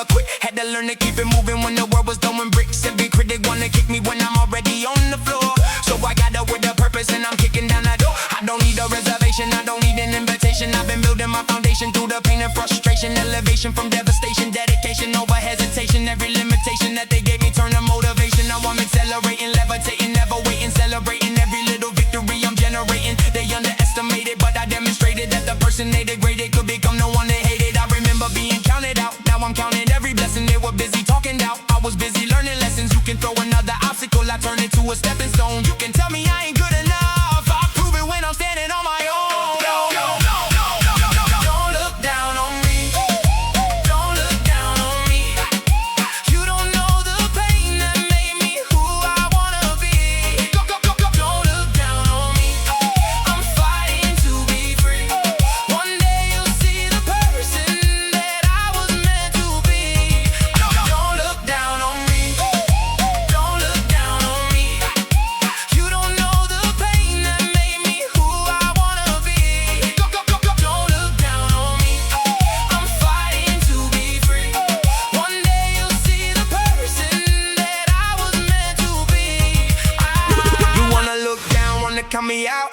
never quit. Had to learn to keep it moving when the world was throwing bricks. Every critic wanna kick me when I'm already on the floor. So I got up with a purpose and I'm kicking down the door. I don't need a reservation, I don't need an invitation. I've been building my foundation through the pain and frustration. Elevation from devastation, dedication over hesitation. Every limitation that they gave me turned to motivation. Now I'm accelerating, levitating, never waiting, celebrating every little victory I'm generating. They underestimated, but I demonstrated that the person they degraded could become the one they hated. I remember being counted out, now I'm counting every blessing. They were busy talking doubt, I was busy learning lessons. You can throw another obstacle, I turn it to a stepping stone. You can tell me I ain't good enough, I'll prove it when I'm standing on my own. Don't look down on me, don't look down on me. You don't know the pain that made me who I wanna be. Don't look down on me, I'm fighting to be free. One day you'll see the person that I was meant to be. Don't look down on me, don't look down on me. You don't know the pain that made me who I wanna be. Don't look down on me, I'm fighting to be free. One day you'll see the person that I was meant to be. You wanna look down, wanna count me out,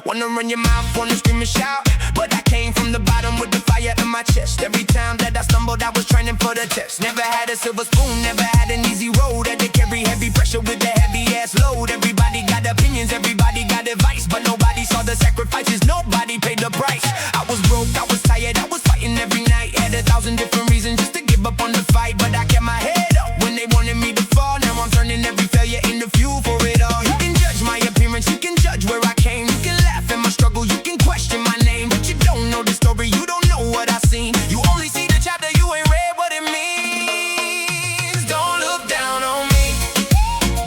wanna run your mouth, wanna scream and shout. But I came from the bottom with the fire in my chest. Every time that I stumbled, I was training for the test. Never had a silver spoon, never had an easy road. Had to carry heavy pressure with a heavy ass load. Everybody got opinions, everybody got advice, but nobody saw the sacrifices, nobody paid the price. I was broke, I was tired, I was fighting every night. Had 1,000 different reasons just to give up on the fight, but I kept my head up when they wanted me to fall. Now I'm turning every failure into fuel for it all. You can judge my appearance, you can judge where I came. You can laugh at my struggle, you can question my name, but you don't know the story, you don't know what I seen. You only see the chapter, you ain't read what it means. Don't look down on me,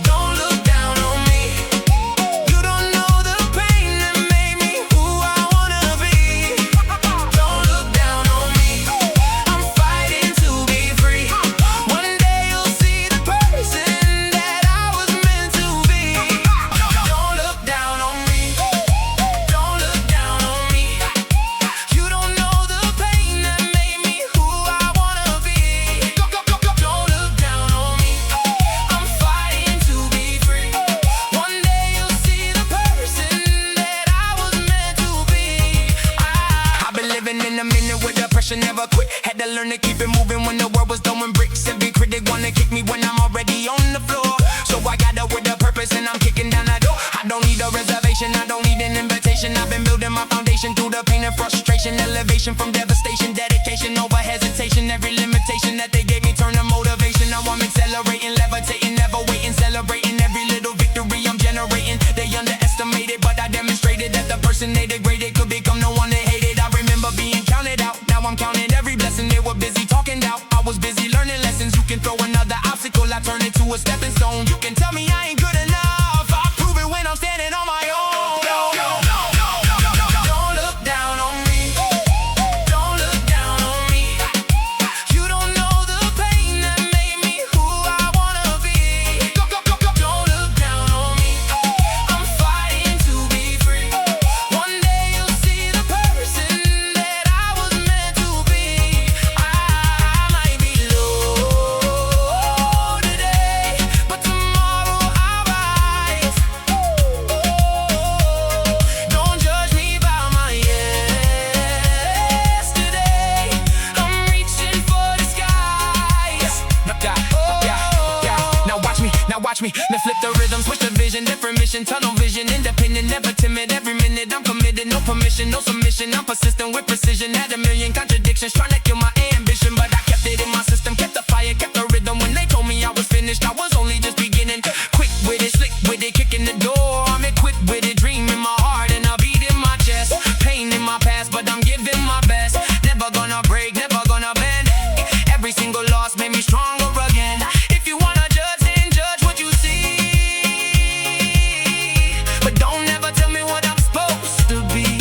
don't look down on me. You don't know the pain that made me who I wanna be. Don't look down on me, I'm fighting to be free. One day you'll see the person that I was meant to be. Don't look down on me, don't look down on me. You don't know the pain that made me who I wanna be. Don't look down on me, I'm fighting to be free. One day you'll see the person that I was meant to be. I've been living in a minute with the pressure, never quit. Had to learn to keep it moving when the world was throwing bricks. Every critic wanna kick me when I'm already on the floor. So I got up with a purpose and I'm kicking down the door. I don't need a reservation, I don't need an invitation. I've been building my foundation through the pain and frustration. Elevation from devastation, dedication over hesitation. Every limitation that they gave me turned to motivation. Now I'm accelerating, levitating, never waiting, celebrating every little victory I'm generating. They underestimated, but I demonstrated that the person they degraded could become the one they hated. I remember being counted out, now I'm counting every blessing. They were busy talking doubt, I was busy learning lessons. You can throw another obstacle, I turn it to a stepping stone. You can tell me I ain't good enough, I'll prove it when I'm standing on my own. Don't look down on me, don't look down on me. You don't know the pain that made me who I wanna be. Don't look down on me, I'm fighting to be free. One day you'll see the person that I was meant to be. I might be low today, but tomorrow I'll rise. Don't judge me by my yesterday, I'm reaching for the skies. Now watch me, now flip the rhythm, switch the vision, different mission, tunnel vision, independent, never timid. Every minute I'm committed, no permission, no submission. I'm persistent with precision, had a million contradictions, trying to kill my ambition, but I kept it in my system, kept the fire, kept the rhythm. When they told me I was finished, I was only just beginning. Quick with it, slick with it, kicking the door. I'm equipped with it, dream in my heart and a beat in my chest. Pain in my past, but I'm giving my best. Never gonna break, never gonna bend. Every single loss made me stronger again. If you wanna judge, then judge what you see, but don't ever tell me what I'm supposed to be.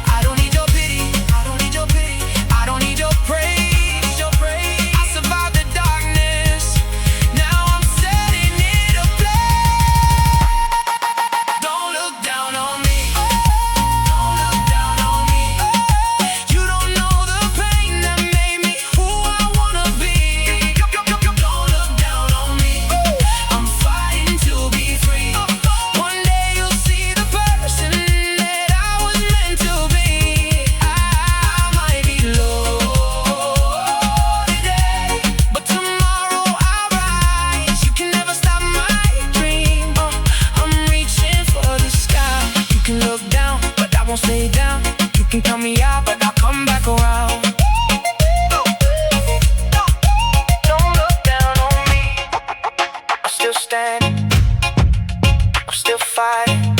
I don't need your pity, I don't need your pity, I don't fight.